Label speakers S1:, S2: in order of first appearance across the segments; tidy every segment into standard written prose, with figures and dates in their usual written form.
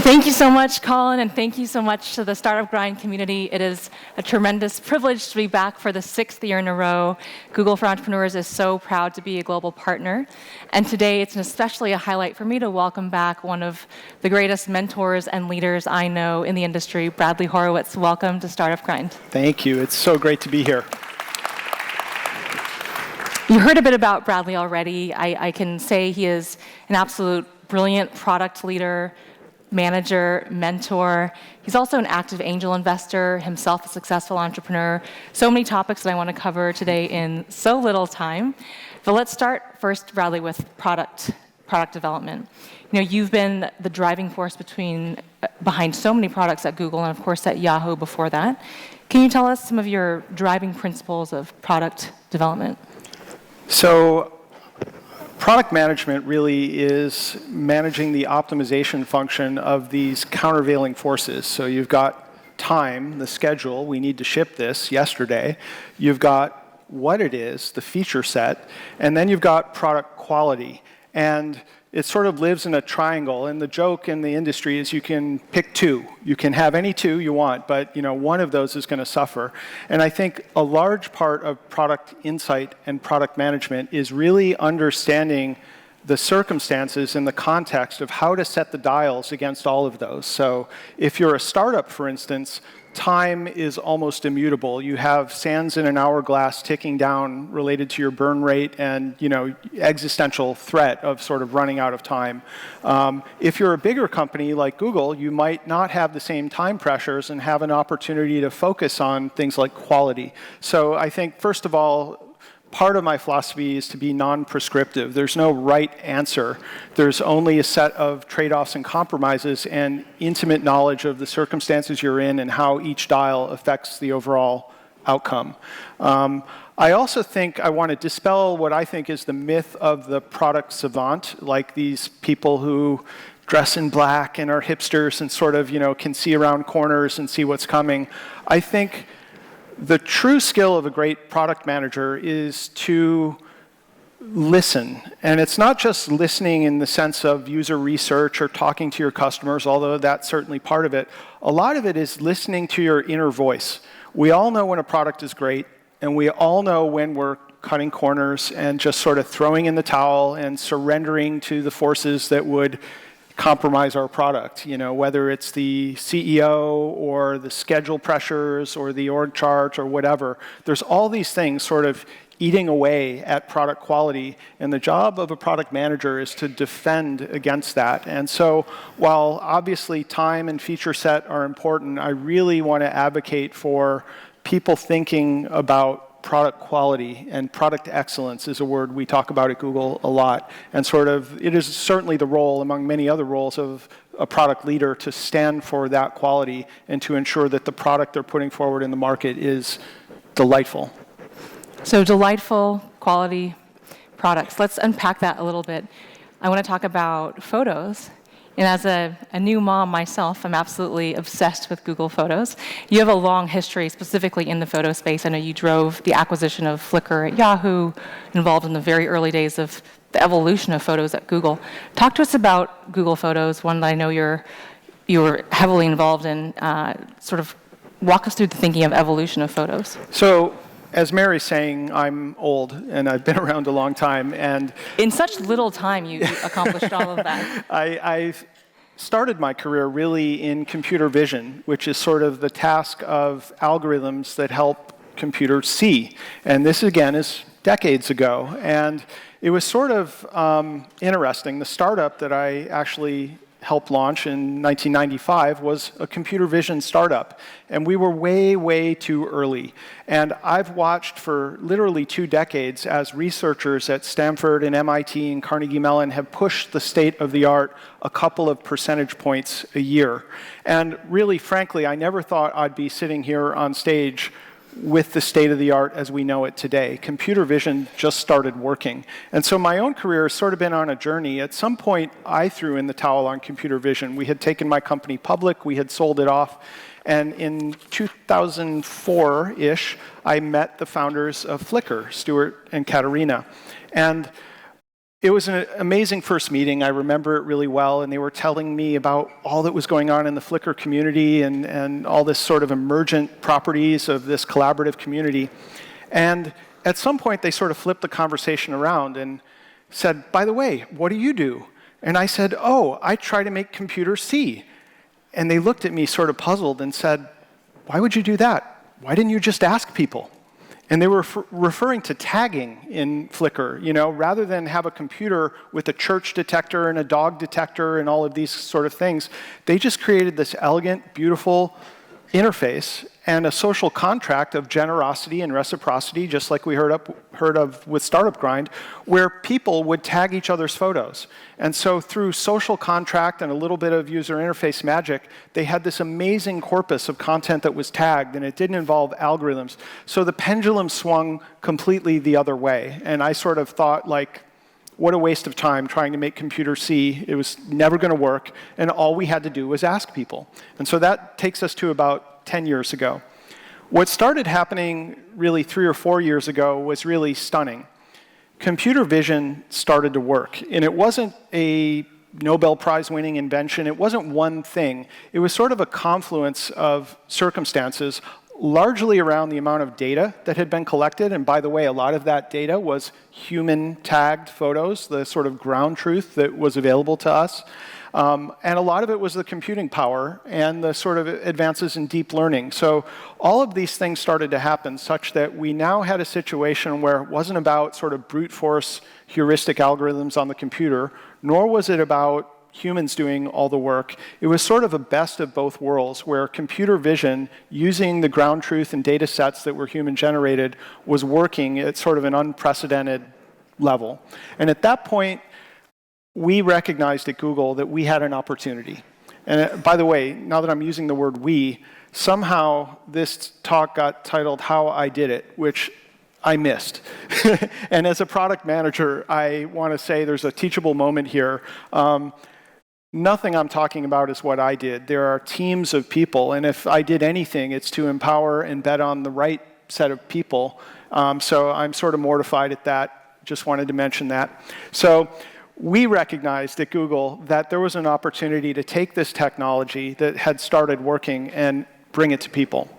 S1: Thank you so much, Colin, and thank you so much to the Startup Grind community. It is a tremendous privilege to be back for the 6th year in a row. Google for Entrepreneurs is so proud to be a global partner. And today, it's especially a highlight for me to welcome back one of the greatest mentors and leaders I know in the industry, Bradley Horowitz. Welcome to Startup Grind.
S2: Thank you. It's so great to be here.
S1: You heard a bit about Bradley already. I can say he is an absolute brilliant product leader, manager, mentor. He's also an active angel investor, himself a successful entrepreneur. So many topics that I want to cover today in so little time. But let's start first, Bradley, with product development. You know, you've been the driving force behind so many products at Google and, of course, at Yahoo before that. Can you tell us some of your driving principles of product development?
S2: So, product management really is managing the optimization function of these countervailing forces. So you've got time, the schedule, we need to ship this yesterday. You've got what it is, the feature set, and then you've got product quality. And it sort of lives in a triangle, and the joke in the industry is you can pick two. You can have any two you want, but one of those is going to suffer. And I think a large part of product insight and product management is really understanding the circumstances and the context of how to set the dials against all of those. So if you're a startup, for instance, time is almost immutable. You have sands in an hourglass ticking down related to your burn rate and existential threat of sort of running out of time. If you're a bigger company like Google, you might not have the same time pressures and have an opportunity to focus on things like quality. So I think, first of all, part of my philosophy is to be non-prescriptive. There's no right answer. There's only a set of trade-offs and compromises and intimate knowledge of the circumstances you're in and how each dial affects the overall outcome. I also think I want to dispel what I think is the myth of the product savant, like these people who dress in black and are hipsters and sort of, can see around corners and see what's coming. I think the true skill of a great product manager is to listen. And it's not just listening in the sense of user research or talking to your customers, although that's certainly part of it. A lot of it is listening to your inner voice. We all know when a product is great, and we all know when we're cutting corners and just sort of throwing in the towel and surrendering to the forces that would compromise our product, whether it's the CEO or the schedule pressures or the org chart or whatever. There's all these things sort of eating away at product quality, and the job of a product manager is to defend against that. And so while obviously time and feature set are important, I really want to advocate for people thinking about product quality, and product excellence is a word we talk about at Google a lot. And it is certainly the role, among many other roles, of a product leader to stand for that quality and to ensure that the product they're putting forward in the market is delightful.
S1: So delightful, quality products. Let's unpack that a little bit. I want to talk about photos. And as a new mom myself, I'm absolutely obsessed with Google Photos. You have a long history, specifically in the photo space. I know you drove the acquisition of Flickr at Yahoo, involved in the very early days of the evolution of photos at Google. Talk to us about Google Photos, one that I know you're heavily involved in. Sort of walk us through the thinking of evolution of photos.
S2: So, as Mary's saying, I'm old, and I've been around a long time. And
S1: in such little time, you accomplished all of that.
S2: I've started my career really in computer vision, which is sort of the task of algorithms that help computers see. And this, again, is decades ago. And it was sort of interesting. The startup that I actually helped launch in 1995 was a computer vision startup. And we were way, way too early. And I've watched for literally 2 decades as researchers at Stanford and MIT and Carnegie Mellon have pushed the state of the art a couple of percentage points a year. And really, frankly, I never thought I'd be sitting here on stage with the state of the art as we know it today. Computer vision just started working. And so my own career has sort of been on a journey. At some point, I threw in the towel on computer vision. We had taken my company public, we had sold it off, and in 2004-ish, I met the founders of Flickr, Stuart and Katerina. And It was an amazing first meeting. I remember it really well, and they were telling me about all that was going on in the Flickr community and all this sort of emergent properties of this collaborative community. And at some point, they sort of flipped the conversation around and said, by the way, what do you do? And I said, oh, I try to make computers see. And they looked at me sort of puzzled and said, why would you do that? Why didn't you just ask people? And they were referring to tagging in Flickr. Rather than have a computer with a church detector and a dog detector and all of these sort of things, they just created this elegant, beautiful interface and a social contract of generosity and reciprocity, just like we heard of with Startup Grind, where people would tag each other's photos. And so through social contract and a little bit of user interface magic, they had this amazing corpus of content that was tagged, and it didn't involve algorithms. So the pendulum swung completely the other way. And I sort of thought, like, what a waste of time trying to make computers see. It was never going to work, and all we had to do was ask people. And so that takes us to about 10 years ago. What started happening really 3 or 4 years ago was really stunning. Computer vision started to work, and it wasn't a Nobel Prize-winning invention. It wasn't one thing. It was sort of a confluence of circumstances, largely around the amount of data that had been collected. And by the way, a lot of that data was human-tagged photos, the sort of ground truth that was available to us. And a lot of it was the computing power and the sort of advances in deep learning. So all of these things started to happen such that we now had a situation where it wasn't about sort of brute force heuristic algorithms on the computer, nor was it about humans doing all the work. It was sort of a best of both worlds, where computer vision, using the ground truth and data sets that were human generated, was working at sort of an unprecedented level. And at that point, we recognized at Google that we had an opportunity. And by the way, now that I'm using the word we, somehow this talk got titled How I Did It, which I missed. And as a product manager, I want to say there's a teachable moment here. Nothing I'm talking about is what I did. There are teams of people, and if I did anything, it's to empower and bet on the right set of people. So I'm sort of mortified at that. Just wanted to mention that. So we recognized at Google that there was an opportunity to take this technology that had started working and bring it to people.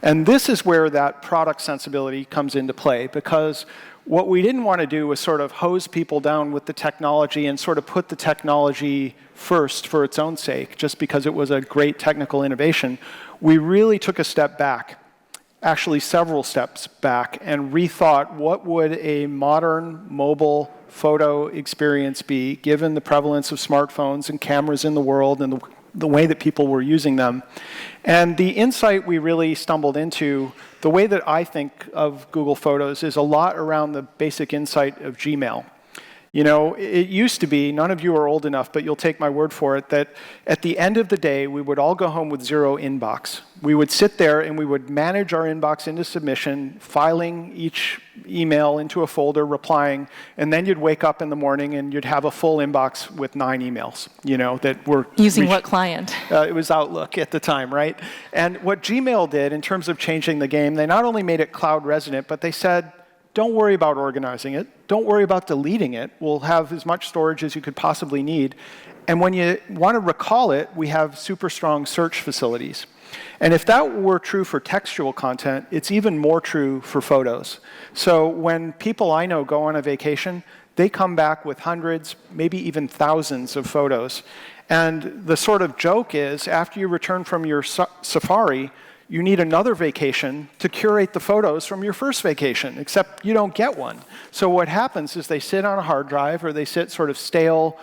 S2: And this is where that product sensibility comes into play, because what we didn't want to do was sort of hose people down with the technology and sort of put the technology first for its own sake, just because it was a great technical innovation. We really took a step back, actually several steps back, and rethought what would a modern mobile photo experience be, given the prevalence of smartphones and cameras in the world and the way that people were using them. And the insight we really stumbled into, the way that I think of Google Photos, is a lot around the basic insight of Gmail. It used to be, none of you are old enough, but you'll take my word for it, that at the end of the day, we would all go home with zero inbox. We would sit there and we would manage our inbox into submission, filing each email into a folder, replying, and then you'd wake up in the morning and you'd have a full inbox with 9 emails, that were
S1: using what client?
S2: It was Outlook at the time, right? And what Gmail did in terms of changing the game, they not only made it cloud resident, but they said, don't worry about organizing it. Don't worry about deleting it. We'll have as much storage as you could possibly need. And when you want to recall it, we have super strong search facilities. And if that were true for textual content, it's even more true for photos. So when people I know go on a vacation, they come back with hundreds, maybe even thousands of photos. And the sort of joke is, after you return from your safari, you need another vacation to curate the photos from your first vacation, except you don't get one. So what happens is they sit on a hard drive, or they sit sort of stale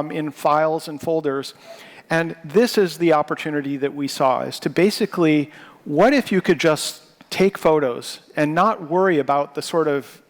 S2: in files and folders. And this is the opportunity that we saw, is to basically, what if you could just take photos and not worry about the sort of,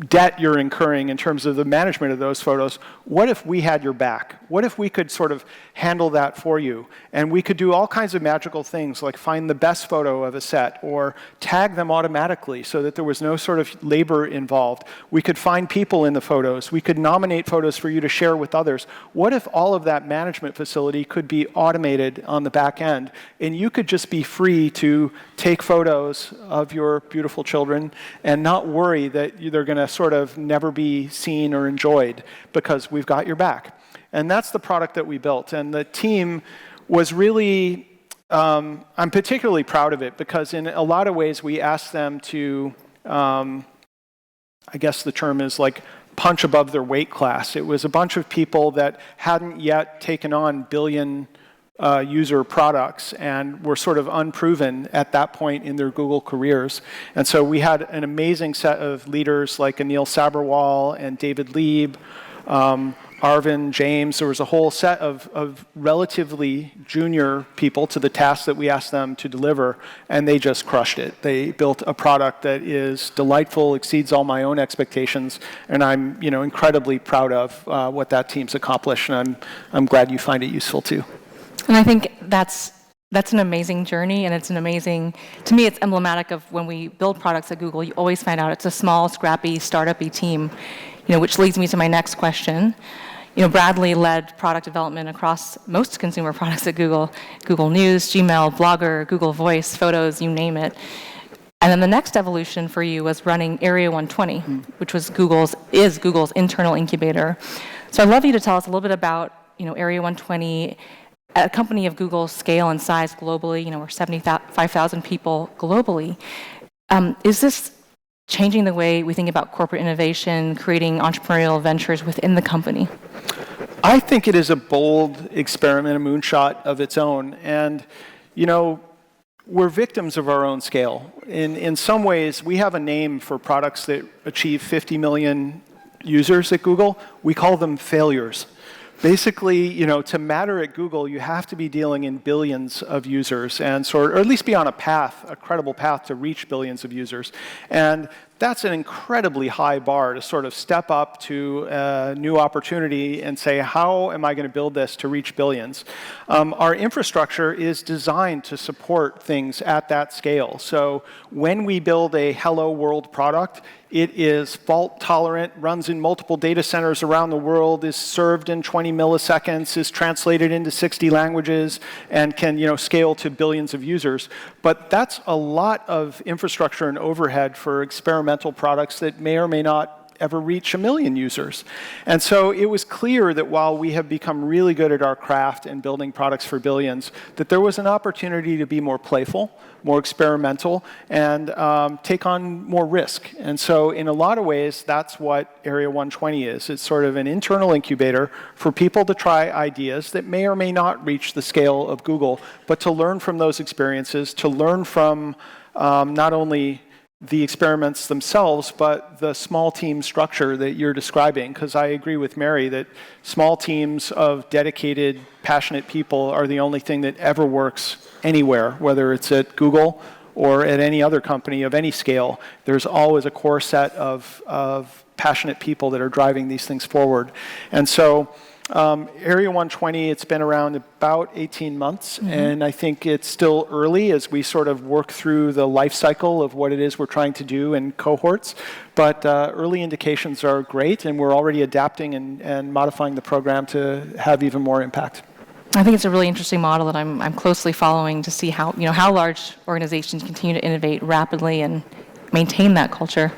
S2: debt you're incurring in terms of the management of those photos? What if we had your back? What if we could sort of handle that for you? And we could do all kinds of magical things, like find the best photo of a set, or tag them automatically so that there was no sort of labor involved. We could find people in the photos. We could nominate photos for you to share with others. What if all of that management facility could be automated on the back end, and you could just be free to take photos of your beautiful children and not worry that they're going to to sort of never be seen or enjoyed because we've got your back. And that's the product that we built. And the team was really, I'm particularly proud of it because in a lot of ways we asked them to, I guess the term is like punch above their weight class. It was a bunch of people that hadn't yet taken on billion user products and were sort of unproven at that point in their Google careers. And so we had an amazing set of leaders like Anil Sabharwal and David Lieb, Arvin, James. There was a whole set of relatively junior people to the task that we asked them to deliver, and they just crushed it. They built a product that is delightful, exceeds all my own expectations, and I'm incredibly proud of what that team's accomplished, and I'm glad you find it useful too.
S1: And I think that's an amazing journey, and it's an amazing, to me, it's emblematic of when we build products at Google, you always find out it's a small, scrappy, startup-y team, which leads me to my next question. Bradley led product development across most consumer products at Google, Google News, Gmail, Blogger, Google Voice, Photos, you name it. And then the next evolution for you was running Area 120, which was Google's internal incubator. So I'd love you to tell us a little bit about, Area 120, a company of Google's scale and size globally, we're 75,000 people globally. Is this changing the way we think about corporate innovation, creating entrepreneurial ventures within the company?
S2: I think it is a bold experiment, a moonshot of its own. And, we're victims of our own scale. In some ways, we have a name for products that achieve 50 million users at Google. We call them failures. Basically, to matter at Google, you have to be dealing in billions of users or at least be on a credible path to reach billions of users. And that's an incredibly high bar to sort of step up to a new opportunity and say, how am I going to build this to reach billions? Our infrastructure is designed to support things at that scale. So when we build a Hello World product, it is fault tolerant, runs in multiple data centers around the world, is served in 20 milliseconds, is translated into 60 languages, and can scale to billions of users. But that's a lot of infrastructure and overhead for experimental products that may or may not ever reach 1 million users. And so it was clear that while we have become really good at our craft and building products for billions, that there was an opportunity to be more playful, more experimental, and take on more risk. And so in a lot of ways, that's what Area 120 is. It's sort of an internal incubator for people to try ideas that may or may not reach the scale of Google, but to learn from those experiences, to learn from not only the experiments themselves, but the small team structure that you're describing, because I agree with Mary that small teams of dedicated, passionate people are the only thing that ever works anywhere, whether it's at Google or at any other company of any scale. There's always a core set of passionate people that are driving these things forward. And so Area 120, it's been around about 18 months, and I think it's still early as we sort of work through the life cycle of what it is we're trying to do in cohorts. But early indications are great, and we're already adapting and modifying the program to have even more impact.
S1: I think it's a really interesting model that I'm closely following to see how large organizations continue to innovate rapidly and maintain that culture.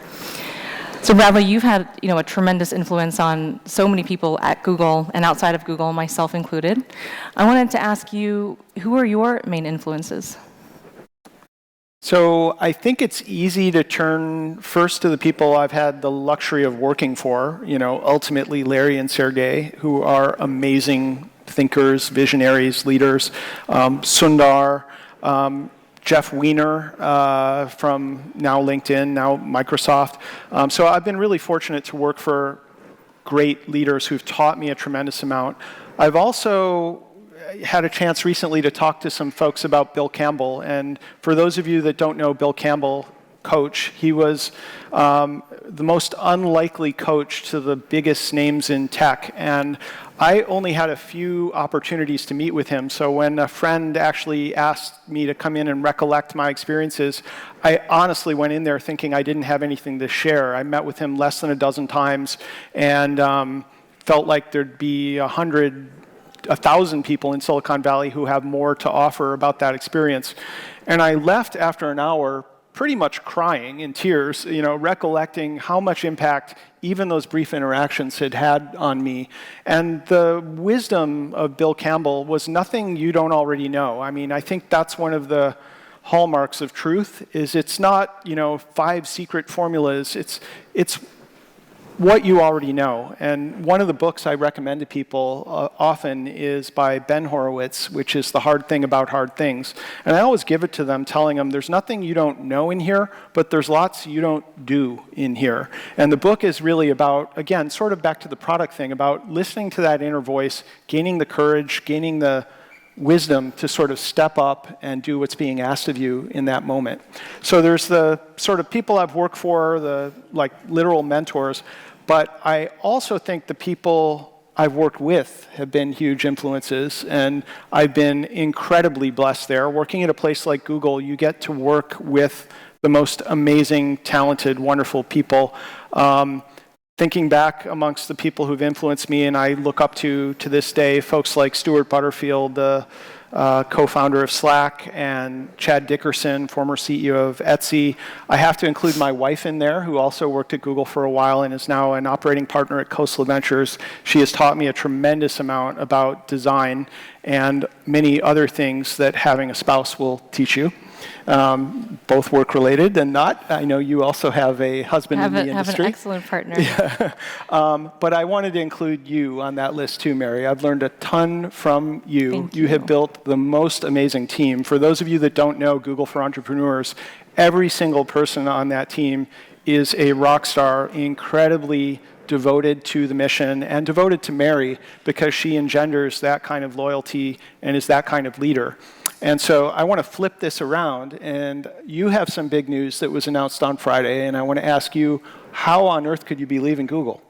S1: So Bradley, you've had a tremendous influence on so many people at Google and outside of Google, myself included. I wanted to ask you, who are your main influences?
S2: So I think it's easy to turn first to the people I've had the luxury of working for, ultimately Larry and Sergey, who are amazing thinkers, visionaries, leaders. Sundar, Jeff Weiner from now LinkedIn, now Microsoft. So I've been really fortunate to work for great leaders who've taught me a tremendous amount. I've also had a chance recently to talk to some folks about Bill Campbell. And for those of you that don't know Bill Campbell, coach, he was the most unlikely coach to the biggest names in tech. And I only had a few opportunities to meet with him, so when a friend actually asked me to come in and recollect my experiences, I honestly went in there thinking I didn't have anything to share. I met with him less than a dozen times and felt like there'd be 1,000 people in Silicon Valley who have more to offer about that experience. And I left after an hour pretty much crying in tears, recollecting how much impact even those brief interactions had had on me. And the wisdom of Bill Campbell was nothing you don't already know. I mean, I think that's one of the hallmarks of truth, is it's not, 5 secret formulas. It's what you already know. And one of the books I recommend to people often is by Ben Horowitz, which is The Hard Thing About Hard Things. And I always give it to them, telling them there's nothing you don't know in here, but there's lots you don't do in here. And the book is really about, again, sort of back to the product thing, about listening to that inner voice, gaining the courage, gaining the wisdom to sort of step up and do what's being asked of you in that moment. So there's the sort of people I've worked for, the literal mentors, but I also think the people I've worked with have been huge influences, and I've been incredibly blessed there. Working at a place like Google, you get to work with the most amazing, talented, wonderful people. Thinking back amongst the people who've influenced me, and I look up to this day, folks like Stuart Butterfield, the co-founder of Slack, and Chad Dickerson, former CEO of Etsy. I have to include my wife in there, who also worked at Google for a while and is now an operating partner at Coastal Ventures. She has taught me a tremendous amount about design and many other things that having a spouse will teach you. Both work-related and not. I know you also have a husband in the industry.
S1: Have an excellent partner.
S2: Yeah. But I wanted to include you on that list too, Mary. I've learned a ton from you.
S1: Thank you.
S2: You have built the most amazing team. For those of you that don't know Google for Entrepreneurs, every single person on that team is a rock star, incredibly devoted to the mission and devoted to Mary, because she engenders that kind of loyalty and is that kind of leader. And so I want to flip this around, and you have some big news that was announced on Friday, and I want to ask you, how on earth could you be leaving Google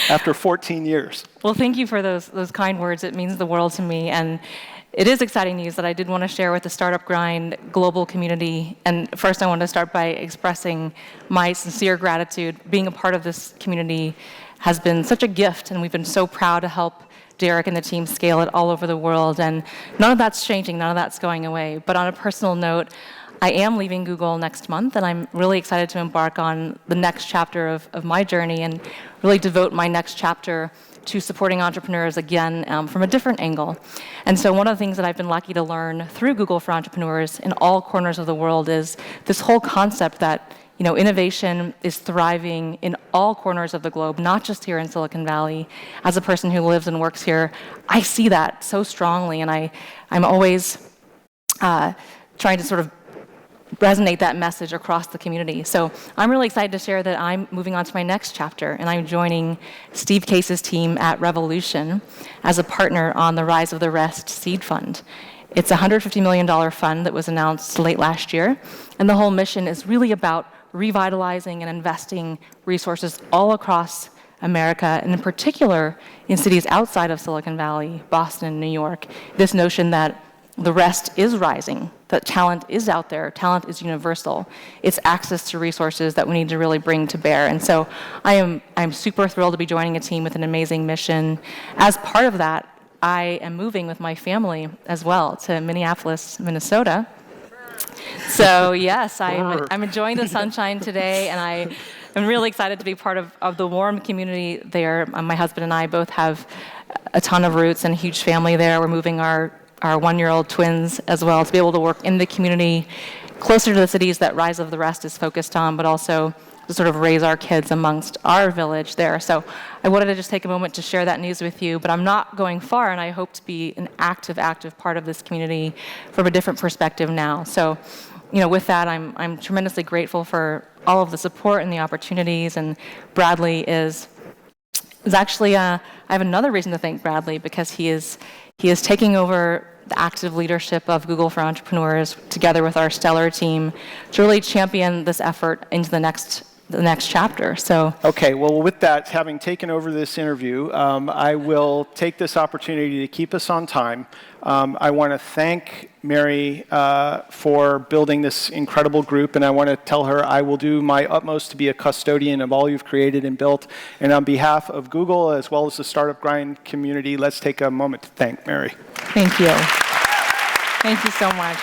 S2: after 14 years?
S1: Well, thank you for those kind words. It means the world to me. And it is exciting news that I did want to share with the Startup Grind global community. And first, I want to start by expressing my sincere gratitude. Being a part of this community has been such a gift, and we've been so proud to help Derek and the team scale it all over the world. And none of that's changing, none of that's going away. But on a personal note, I am leaving Google next month, and I'm really excited to embark on the next chapter of my journey and really devote my next chapter to supporting entrepreneurs again from a different angle. And so one of the things that I've been lucky to learn through Google for Entrepreneurs in all corners of the world is this whole concept that innovation is thriving in all corners of the globe, not just here in Silicon Valley. As a person who lives and works here, I see that so strongly, and I'm always trying to sort of resonate that message across the community. So I'm really excited to share that I'm moving on to my next chapter, and I'm joining Steve Case's team at Revolution as a partner on the Rise of the Rest seed fund. It's a $150 million fund that was announced late last year, and the whole mission is really about revitalizing and investing resources all across America, and in particular in cities outside of Silicon Valley, Boston, and New York. This notion that the rest is rising, that talent is out there, talent is universal. It's access to resources that we need to really bring to bear. And so I'm super thrilled to be joining a team with an amazing mission. As part of that, I am moving with my family as well to Minneapolis, Minnesota. So yes, I'm enjoying the sunshine today, and I'm really excited to be part of the warm community there. My husband and I both have a ton of roots and a huge family there. We're moving our one-year-old twins as well to be able to work in the community closer to the cities that Rise of the Rest is focused on, but also to sort of raise our kids amongst our village there. So I wanted to just take a moment to share that news with you, but I'm not going far, and I hope to be an active part of this community from a different perspective now. So, with that, I'm tremendously grateful for all of the support and the opportunities, and Bradley is actually, I have another reason to thank Bradley, because he is taking over the active leadership of Google for Entrepreneurs together with our stellar team to really champion this effort into the next chapter. So
S2: okay, well, with that, having taken over this interview, I will take this opportunity to keep us on time. I want to thank Mary for building this incredible group, and I want to tell her I will do my utmost to be a custodian of all you've created and built. And on behalf of Google, as well as the Startup Grind community, let's take a moment to thank Mary.
S1: Thank you. Thank you so much.